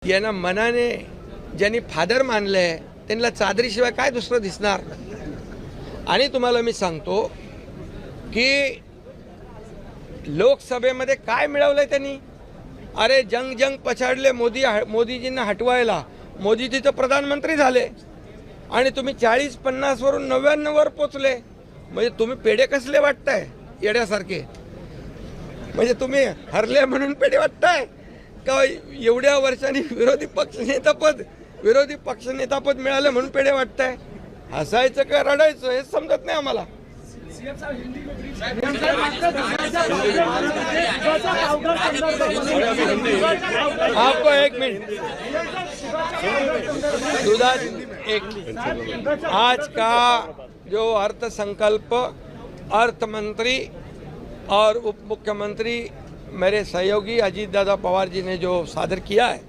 यांना मनाने ज्यांनी फादर मानले त्यांना चादरीशिवाय काय दुसरं दिसणार। आणि तुम्हाला मी सांगतो की लोकसभेमध्ये काय मिळवलंय त्यांनी। अरे जंग पछाडले मोदीजींना हटवायला, मोदी तिथं प्रधानमंत्री झाले आणि तुम्ही 40-50 वरून 99 वर पोचले। म्हणजे तुम्ही पेढे कसले वाटताय येड्यासारखे। म्हणजे तुम्ही हरले म्हणून पेढे वाटताय का एवढ्या वर्षांनी विरोधी पक्षनेतापद मिळालं म्हणून पेढे वाटताय। हसायचं का रडायचं हे समजत नाही आम्हाला। आपको एक मिनट आज का जो अर्थसंकल्प अर्थ मंत्री और उप मुख्यमंत्री मेरे सहयोगी अजीत दादा पवार जी ने जो सादर किया है